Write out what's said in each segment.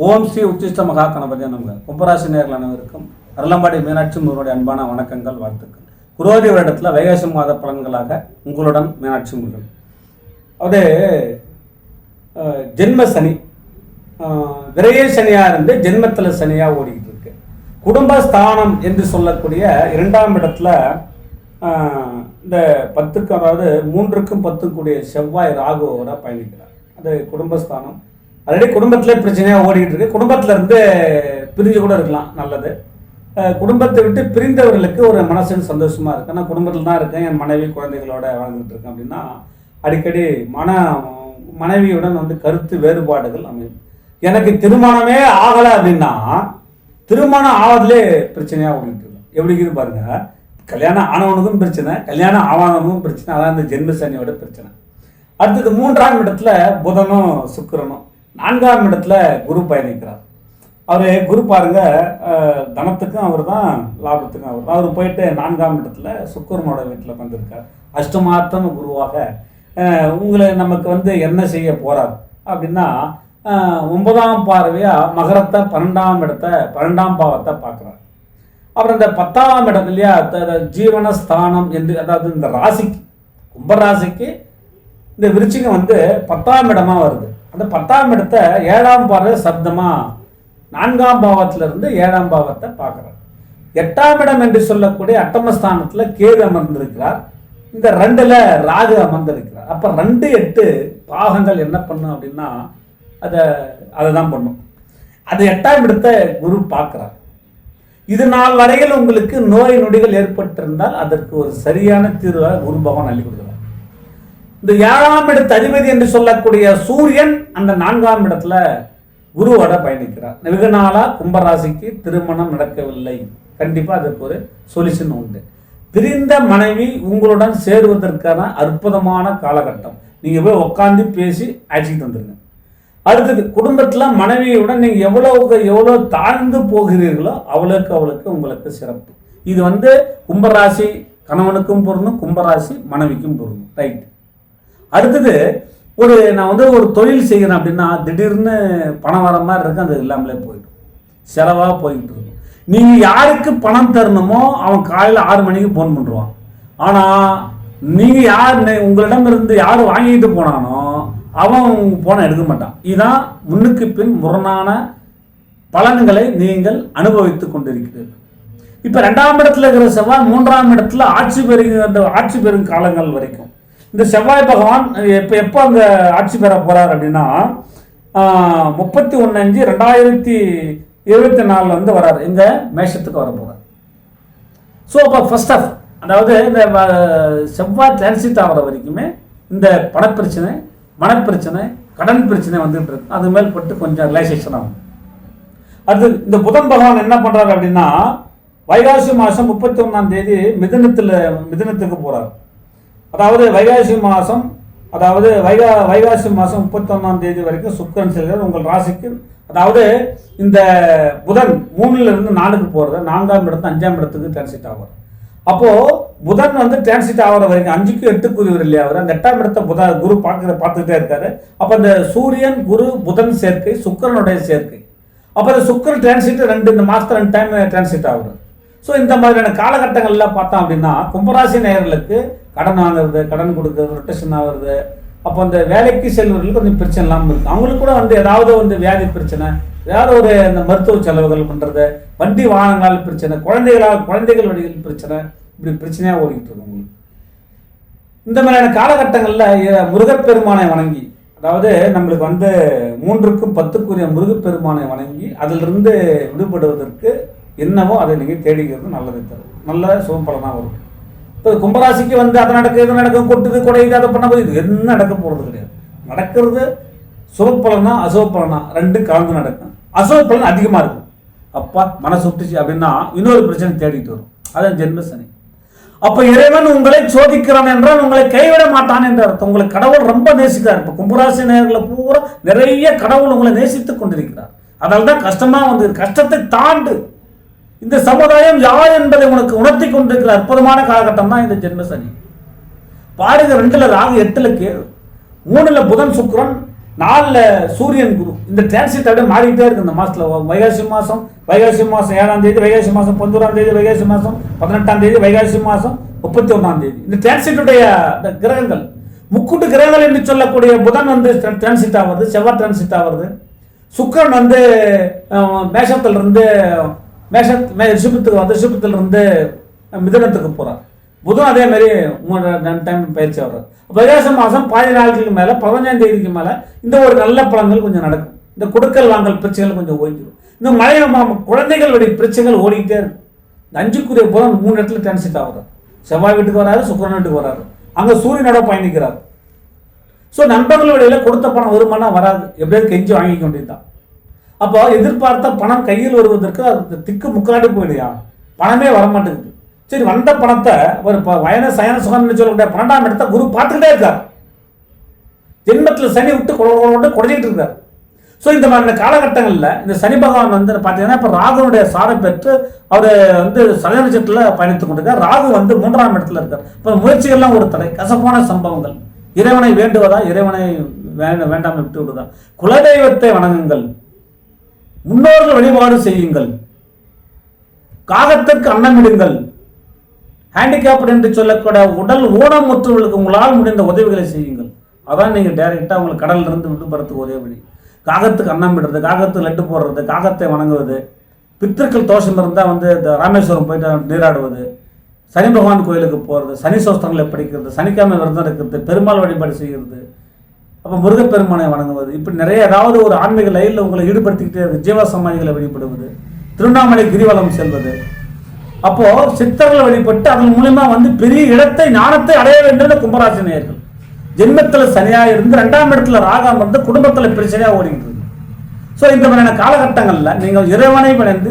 ஓம் ஸ்ரீ உச்சிஷ்ட மகா கணபதி நமக. கும்பராசி நேர்கள் அனைவருக்கும் அருளம்பாடி மீனாட்சி முருகனுடைய அன்பான வணக்கங்கள், வாழ்த்துக்கள். குரோதி வருடத்தில் வைகாசி மாத பலன்களாக உங்களுடன் மீனாட்சி முருகன். அது ஜென்ம சனி, விரைய சனியாக இருந்து ஜென்மத்தில் சனியாக ஓடிக்கிட்டு இருக்கு. குடும்பஸ்தானம் என்று சொல்லக்கூடிய 2ஆம் இடத்துல இந்த 10க்கு, அதாவது 3க்கும் 10 கூடிய செவ்வாய் ராகுவோட பயணிக்கிறார். அது குடும்பஸ்தானம். ஆல்ரெடி குடும்பத்தில் பிரச்சனையாக ஓடிக்கிட்டு இருக்கு. குடும்பத்தில் இருந்து பிரிஞ்சு கூட இருக்கலாம், நல்லது. குடும்பத்தை விட்டு பிரிந்தவர்களுக்கு ஒரு மனசுக்கு சந்தோஷமாக இருக்குது. நான் குடும்பத்தில் தான் இருக்கேன், என் மனைவி குழந்தைகளோட வாழ்ந்துட்டு இருக்கேன் அப்படின்னா அடிக்கடி மனைவியுடன் கருத்து வேறுபாடுகள் அமையும். எனக்கு திருமணமே ஆகலை அப்படின்னா திருமணம் ஆவதிலே பிரச்சனையாக ஓடிட்டு இருக்கும். எப்படி இருக்குது பாருங்க. கல்யாணம் ஆனவனுக்கும் பிரச்சனை, கல்யாணம் ஆவானவனுக்கும் பிரச்சனை. அதான் இந்த ஜென்ம சனியோட பிரச்சனை. அடுத்தது 3ஆம் இடத்துல புதனும் சுக்கிரனும், 4ஆம் இடத்துல குரு பயணிக்கிறார். அவர் குரு பாருங்க, தனத்துக்கும் அவர் தான், லாபத்துக்கும் அவர் தான். அவர் போயிட்டு 4ஆம் இடத்துல சுக்கிரனோட வீட்டில் வந்திருக்கார். அஷ்டமார்த்தம் குருவாக உங்களை நமக்கு என்ன செய்ய போறார் அப்படின்னா 9ஆம் பார்வையா மகரத்தை 12ஆம் பாவத்தை பார்க்குறார். அப்புறம் இந்த 10ஆம் இடம் இல்லையா, ஜீவனஸ்தானம் என்று, அதாவது இந்த ராசிக்கு, கும்பராசிக்கு இந்த விருச்சிகம் 10ஆம் இடமா வருது. அந்த 10ஆம் இடத்தை 7ஆம் பார்வை சப்தமா 4ஆம் பாவத்திலிருந்து 7ஆம் பாவத்தை பார்க்குறார். 8ஆம் இடம் என்று சொல்லக்கூடிய அட்டமஸ்தானத்தில் கேது அமர்ந்திருக்கிறார். இந்த 2ல் ராகு அமர்ந்திருக்கிறார். அப்போ 2, 8 பாகங்கள் என்ன பண்ணும் அப்படின்னா அதை தான் பண்ணும். அது 8ஆம் இடத்தை குரு பார்க்குறார். இது நாள் வரையில் உங்களுக்கு நோய் நொடிகள் ஏற்பட்டிருந்தால் அதற்கு ஒரு சரியான தீர்வை குரு பகவான் அள்ளி கொடுக்கிறார். இந்த 7ஆம் இடத்து அதிபதி என்று சொல்லக்கூடிய சூரியன் அந்த 4ஆம் இடத்துல குருவோட பயணிக்கிறார். வெகு நாளா கும்பராசிக்கு திருமணம் நடக்கவில்லை. கண்டிப்பா அதுக்கு ஒரு சொல்யூஷன் உண்டு. பிரிந்த மனைவி உங்களுடன் சேருவதற்கான அற்புதமான காலகட்டம். நீங்க போய் உட்காந்து பேசி அழைச்சிட்டு வந்துருங்க. அடுத்தது குடும்பத்துல மனைவியுடன் நீங்க எவ்வளவு தாழ்ந்து போகிறீர்களோ அவளுக்கு உங்களுக்கு சிறப்பு. இது கும்பராசி கணவனுக்கும் பொருந்தும், கும்பராசி மனைவிக்கும் பொருந்தும். ரைட். அடுத்தது நான் ஒரு தொழில் செய்கிறேன் அப்படின்னா திடீர்னு பணம் வர மாதிரி இருக்கு, அது இல்லாமலே போயிடும், செலவாக போய்கிட்டு இருக்கும். நீங்கள் யாருக்கு பணம் தரணுமோ அவன் காலையில் 6 மணிக்கு ஃபோன் பண்ணுவான். ஆனால் நீங்கள் உங்களிடம் இருந்து யார் வாங்கிட்டு போனானோ அவன் போனை எடுக்க மாட்டான். இதுதான் முன்னுக்கு பின் முரணான பலன்களை நீங்கள் அனுபவித்து கொண்டிருக்கிறீர்கள். இப்போ 2ஆம் இடத்துல இருக்கிற செவ்வாய் 3ஆம் இடத்துல ஆட்சி பெறும் காலங்கள் வரைக்கும் இந்த செவ்வாய் பகவான் எப்போ அங்கே ஆட்சி பெற போறார் அப்படின்னா 31/5/2024 வராரு. எங்க மேஷத்துக்கு வர போறார். ஸோ அப்போ ஃபர்ஸ்ட் ஆஃப், அதாவது இந்த செவ்வாய் டிரான்சிட் ஆகிற வரைக்குமே இந்த பணப்பிரச்சனை, மனப்பிரச்சனை, கடன் பிரச்சனை வந்துட்டு இருக்கு. அது மேல் பட்டு கொஞ்சம் ரிலாக்ஸேஷன் ஆகும். அது இந்த புதன் பகவான் என்ன பண்றாரு அப்படின்னா வைகாசி மாதம் 31ஆம் தேதி மிதுனத்துக்கு போறார். அதாவது வைகாசி மாதம் 31ஆம் தேதி வரைக்கும் சுக்கிரன் செல்கிறார் உங்கள் ராசிக்கு. அதாவது இந்த புதன் 3லிருந்து 4க்கு போறது, 4ஆம் இடத்து 5ஆம் இடத்துக்கு டிரான்சிட் ஆவார். அப்போ புதன் டிரான்சிட் ஆகிற வரைக்கும் 5க்கு 8க்கு உரியவர் இல்லையா அவர். அந்த 8ஆம் இடத்தை குரு பார்த்துக்கிட்டே இருக்காரு. அப்போ அந்த சூரியன் குரு புதன் சேர்க்கை, சுக்கிரனுடைய சேர்க்கை. அப்போ அந்த சுக்கிரன் டிரான்சிட் இந்த மாதத்துல 2 டைம் டிரான்சிட் ஆகுது. ஸோ இந்த மாதிரியான காலகட்டங்கள்லாம் பார்த்தோம் அப்படின்னா கும்பராசி நேயர்களுக்கு கடன் வாங்குறது, கடன் கொடுக்கறது, ரொட்டேஷன் ஆகுறது. அப்போ அந்த வேலைக்கு செல்வர்களுக்கு கொஞ்சம் பிரச்சனை இல்லாமல் இருக்குது. அவங்களுக்கு கூட ஏதாவது வியாதி பிரச்சனை, ஏதாவது இந்த மருத்துவ செலவுகள் பண்ணுறது, வண்டி வாகனங்களால் பிரச்சனை, குழந்தைகள் வழிகள் பிரச்சனை, இப்படி பிரச்சனையாக ஓடிக்கிட்டு இருக்கு. உங்களுக்கு இந்த மாதிரியான காலகட்டங்களில் முருகப்பெருமானை வணங்கி, அதாவது நம்மளுக்கு 3க்கும் 10க்குரிய முருகப்பெருமானை வணங்கி அதிலிருந்து விடுபடுவதற்கு என்னவோ அதை நீங்கள் தேடிக்கிறது நல்லது தரும். நல்ல சுபப்பலனாக வரும். இப்போ கும்பராசிக்கு அதை நடக்குது, இது நடக்கும், கொட்டுது, குடையுது, அதை பண்ண போது இது என்ன நடக்க போகிறது கிடையாது. நடக்கிறது சுபப்பலனா அசுபப்பலனா 2 கலந்து நடக்கும். அசுபப்பலன் அதிகமாக இருக்கும். அப்பா மனசு விட்டுச்சு அப்படின்னா இன்னொரு பிரச்சனை தேடிட்டு வரும். அதான் ஜென்ம சனி. அப்போ இறைவன் உங்களை சோதிக்கிறான் என்றால் உங்களை கைவிட மாட்டான் என்ற அர்த்தம். உங்களை கடவுள் ரொம்ப நேசிக்கிறார். இப்போ கும்பராசி நேயர்களை பூரா நிறைய கடவுள் உங்களை நேசித்துக் கொண்டிருக்கிறார். அதனால தான் கஷ்டமாக கஷ்டத்தை தாண்டு இந்த சமுதாயம் யார் என்பதை உனக்கு உணர்த்தி கொண்டிருக்கிற அற்புதமான காலகட்டம் தான் இந்த ஜென்ம சனி. பாருங்க, 2ல் ராகு, 8ல் கேது, 3ல் புதன் சுக்கிரன், 4ல் சூரியன் குரு. இந்த டிரான்சிட் அப்படியே மாறிக்கிட்டே இருக்கு இந்த மாதத்தில். வைகாசி மாதம் 7ஆம் தேதி, வைகாசி மாதம் 11ஆம் தேதி, வைகாசி மாதம் 18ஆம் தேதி, வைகாசி மாதம் 31ஆம் தேதி. இந்த டிரான்சிட்டுடைய கிரகங்கள் முக்கூட்டு கிரகங்கள் என்று சொல்லக்கூடிய புதன் வந்து டிரான்சிட் ஆகுது, செவ்வாய் டிரான்சிட் ஆகுது. சுக்கிரன் வந்து மேஷத்திலிருந்து ரிஷபத்துக்கு வந்து ரிஷபத்திலிருந்து மிதுனத்துக்கு போகிறார். புதன் அதே மாதிரி 3 டைம் பயிற்சி ஆகிறார். வைகாசி மாதம் 10 நாட்களுக்கு மேலே 15ஆம் தேதிக்கு மேலே இந்த ஒரு நல்ல பலன்கள் கொஞ்சம் நடக்கும். இந்த கொடுக்கல் வாங்கல் பிரச்சனைகள் கொஞ்சம் ஓய்ஞ்சிடும். இந்த மழை குழந்தைகளுடைய பிரச்சனைகள் ஓடிக்கிட்டே இருக்கும். இந்த 5க்குரிய புதன் 3 இடத்துல டிரான்சிட் ஆகுறாரு. செவ்வாய் வீட்டுக்கு வராரு, சுக்கிரன் வீட்டுக்கு வராரு, அங்கே சூரியனோட பயணிக்கிறார். ஸோ நண்பர்களுடைய கொடுத்த பணம் வருமானம் வராது, எப்படியாவது கெஞ்சி வாங்கிக்க வேண்டியதுதான். அப்போ எதிர்பார்த்த பணம் கையில் வருவதற்கு அது திக்கு முக்காடி போயிடுயா, பணமே வரமாட்டேங்குது. சரி, வந்த பணத்தை ஒரு வயன சயன சுகம்னு சொல்லக்கூடிய 12ஆம் இடத்தை குரு பார்த்துக்கிட்டே இருக்கார். ஜென்மத்தில் சனி விட்டு குறைஞ்சிட்டு இருக்கார். ஸோ இந்த மாதிரியான காலகட்டங்களில் இந்த சனி பகவான் வந்து பார்த்தீங்கன்னா இப்போ ராகுனுடைய சாரம் பெற்று அவர் வந்து சதய நட்சத்திரத்தில் பயணித்துக் கொண்டிருக்கார். ராகு வந்து 3ஆம் இடத்துல இருக்கார். இப்போ முயற்சிகள்லாம் ஒரு தடை, கசப்பான சம்பவங்கள். இறைவனை வேண்டுவதா, இறைவனை வேண்டாமல் விட்டு விடுவதா? குலதெய்வத்தை வணங்குங்கள், முன்னோர்கள் வழிபாடு செய்யுங்கள், காகத்திற்கு அன்னமிடுங்கள், ஹேண்டிகேப்ட் என்று சொல்லக்கூட உடல் ஊனமுற்றவர்களுக்கு உங்களால் முடிந்த உதவிகளை செய்யுங்கள். அதான் நீங்கள் டைரெக்டாக உங்களுக்கு கடலில் இருந்து விடுபடுறதுக்கு ஒரே வழி. காகத்துக்கு அன்னம் விடுறது, காகத்துக்கு லட்டு போடுறது, காகத்தை வணங்குவது, பித்திருக்கள் தோஷம் இருந்தால் வந்து இந்த ராமேஸ்வரம் போயிட்டு நீராடுவது, சனி பகவான் கோயிலுக்கு போகிறது, சனி சோஸ்திரங்களை படிக்கிறது, சனிக்கிழமை விரதம் இருக்கிறது, பெருமாள் வழிபாடு செய்கிறது, அப்போ முருகப்பெருமானை வணங்குவது, இப்படி நிறைய ஏதாவது ஒரு ஆன்மீக லைனில் உங்களை ஈடுபடுத்திக்கிட்டே இருக்குது. ஜீவ சமாதிகளை வழிபடுவது, திருவண்ணாமலை கிரிவலம் செல்வது, அப்போ சித்தர்களை வழிபட்டு அதன் மூலமா வந்து பெரிய இடத்தை ஞானத்தை அடைய வேண்டும். கும்பராசி நேயர்கள் ஜென்மத்தில் சனியாக இருந்து 2ஆம் இடத்துல ராகம் வந்து குடும்பத்தில் பிரச்சனையாக ஓடிக்கிட்டு இருக்கு. ஸோ இந்த மாதிரியான காலகட்டங்களில் நீங்கள் இறைவனை வணங்கி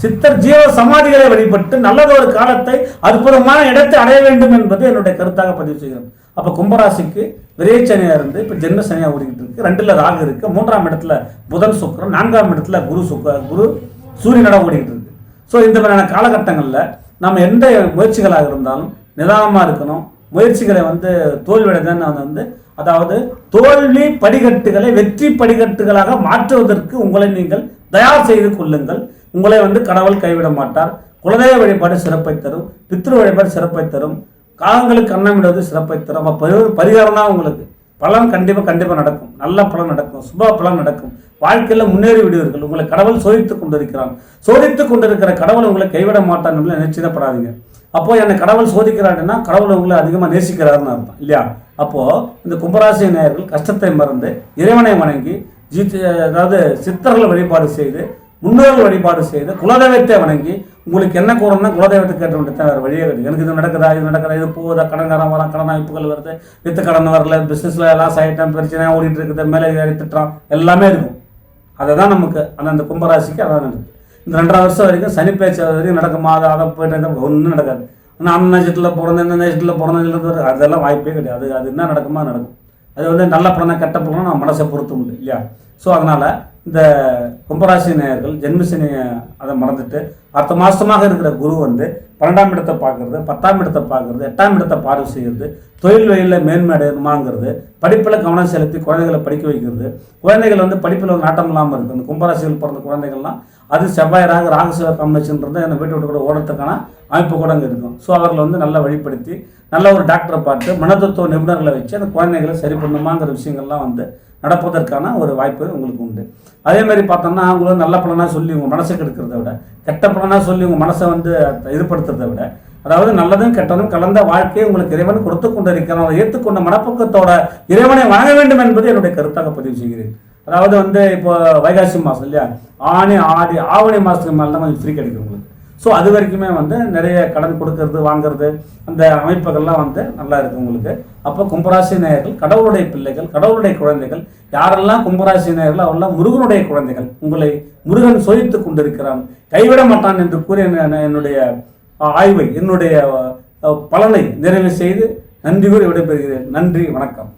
சித்தர் ஜீவ சமாதிகளை வழிபட்டு நல்லதொரு காலத்தை அற்புதமான இடத்தை அடைய வேண்டும் என்பது என்னுடைய கருத்தாக பதிவு செய்கிறேன். அப்போ கும்பராசிக்கு விரைய சனியாக இருந்து இப்போ ஜென்ம சனியாக ஓடிக்கிட்டு இருக்கு. 2ல் ராகு இருக்கு, 3ஆம் இடத்துல புதன் சுக்கிரன், 4ஆம் இடத்துல குரு சூரியனோட ஓடிக்கிட்டு இருக்கு. ஸோ இந்த மாதிரியான காலகட்டங்களில் நம்ம எந்த முயற்சிகளாக இருந்தாலும் நிதானமாக இருக்கணும். முயற்சிகளை வந்து தோல்வியடைதான் வந்து அதாவது தோல்வி படிக்கட்டுகளை வெற்றி படிக்கட்டுகளாக மாற்றுவதற்கு உங்களை நீங்கள் தயார் செய்து கொள்ளுங்கள். உங்களை வந்து கடவுள் கைவிட மாட்டார். குலதெய்வ வழிபாடு சிறப்பை தரும், பித்ரு வழிபாடு சிறப்பை தரும், காகங்களுக்கு அன்னமிடுவது சிறப்பை தரும். அப்போ பரிகாரம் தான் உங்களுக்கு பலன் கண்டிப்பாக நடக்கும். நல்ல பலன் நடக்கும், சுப பலன் நடக்கும். வாழ்க்கையில் முன்னேறி விடுவீர்கள். உங்களை கடவுள் சோதித்துக் கொண்டிருக்கிறான். சோதித்துக் கொண்டிருக்கிற கடவுள் உங்களை கைவிட மாட்டான் என்று நினைச்சிடப்படாதீங்க. அப்போ என்னை கடவுள் சோதிக்கிறாருன்னா கடவுள் உங்களை அதிகமாக நேசிக்கிறாருன்னு அர்த்தம் இல்லையா? அப்போ இந்த கும்பராசி நேயர்கள் கஷ்டத்தை மறந்து இறைவனை வணங்கி அதாவது சித்தர்கள் வழிபாடு செய்து முன்னோர்கள் வழிபாடு செய்து குலதெய்வத்தை வணங்கி உங்களுக்கு என்ன கூறணும்னா குலதெய்வத்தை கேட்ட வேண்டியதான் வேறு வழியே கிடையாது. எனக்கு இது நடக்குதா, இது போகுதா, கடன்காரம் வரான், கடன் வாய்ப்புகள் வருது, வித்து கடன் வரல, பிஸ்னஸில் எல்லாம் ஆகிட்டேன், பிரச்சனையாக ஓடிட்டு இருக்குது, மேலே திட்டுறான், எல்லாமே இருக்கும். அதை தான் நமக்கு அந்த கும்பராசிக்கு அதான் நடக்குது. இந்த 2.5 வருஷம் வரைக்கும் சனி பேச்சு வரைக்கும் நடக்குமா, அதை போயிட்டு ஒன்றும் நடக்காது. ஆனால் அந்த நட்சத்திரத்தில் பிறந்த இந்த நட்சத்திரத்தில் பிறந்தது அதெல்லாம் வாய்ப்பே கிடையாது. அது என்ன நடக்குமா நடக்கும். அது வந்து நல்ல பலனை கெட்ட பலனை நம்ம மனசை பொறுத்து உண்டு இல்லையா? ஸோ அதனால் இந்த கும்பராசி நேயர்கள் ஜென்மசனி அதை மறந்துட்டு அடுத்த மாதமாக இருக்கிற குரு வந்து 12ஆம் இடத்தை பார்க்கறது, 10ஆம் இடத்தை பார்க்கறது, 8ஆம் இடத்தை பார்வை செய்கிறது, தொழில் வழியில் மேன்மை அடையணுமாங்கிறது, படிப்பில் கவனம் செலுத்தி குழந்தைகளை படிக்க வைக்கிறது, குழந்தைகள் வந்து படிப்பில் நாட்டம் இல்லாமல் இருக்குது. இந்த கும்பராசிகள் பிறந்த குழந்தைகள்லாம் அது செவ்வாய் ராகசிவ காம்பினேஷன்றது என்னை வீட்டு விட்டு கூட ஓடுறதுக்கான அமைப்பு கூட அங்கே இருக்கும். ஸோ அவர்களை வந்து நல்லா வழிப்படுத்தி நல்ல ஒரு டாக்டரை பார்த்து மனதத்துவ நிபுணர்களை வச்சு அந்த குழந்தைகளை சரி பண்ணுமாங்கிற விஷயங்கள்லாம் வந்து நடப்பதற்கான ஒரு வாய்ப்பு உங்களுக்கு உண்டு. அதே மாதிரி பார்த்தோம்னா அவங்களும் நல்ல பலனாக சொல்லி உங்கள் மனசை கெடுக்கிறத விட, கெட்ட பலனாக சொல்லி உங்கள் மனசை வந்து இதுபடுத்துறதை விட, அதாவது நல்லதும் கெட்டதும் கலந்த வாழ்க்கையை உங்களுக்கு இறைவன் கொடுத்து கொண்டு இருக்கிறான். அதை ஏற்றுக்கொண்ட மனப்பக்கத்தோட இறைவனை வணங்க வேண்டும் என்பது என்னுடைய கருத்தாக பதிவு செய்கிறேன். அதாவது வந்து இப்போ வைகாசி மாதம் இல்லையா, ஆவணி மாதத்துக்கு மேலே தான் கொஞ்சம் ஃப்ரீ கிடைக்கும் உங்களுக்கு. ஸோ அது வரைக்குமே வந்து நிறைய கடன் கொடுக்கறது வாங்கிறது அந்த அமைப்புகள்லாம் வந்து நல்லா இருக்குது உங்களுக்கு. அப்போ கும்பராசி நேயர்கள் கடவுளுடைய பிள்ளைகள், கடவுளுடைய குழந்தைகள். யாரெல்லாம் கும்பராசி நேயர்கள் அவரெல்லாம் முருகனுடைய குழந்தைகள். உங்களை முருகன் சோதித்து கொண்டிருக்கிறான், கைவிட மாட்டான் என்று கூறி என்னுடைய ஆய்வை, என்னுடைய பலனை நிறைவு செய்து நன்றி கூறி விடைபெறுகிறேன். நன்றி, வணக்கம்.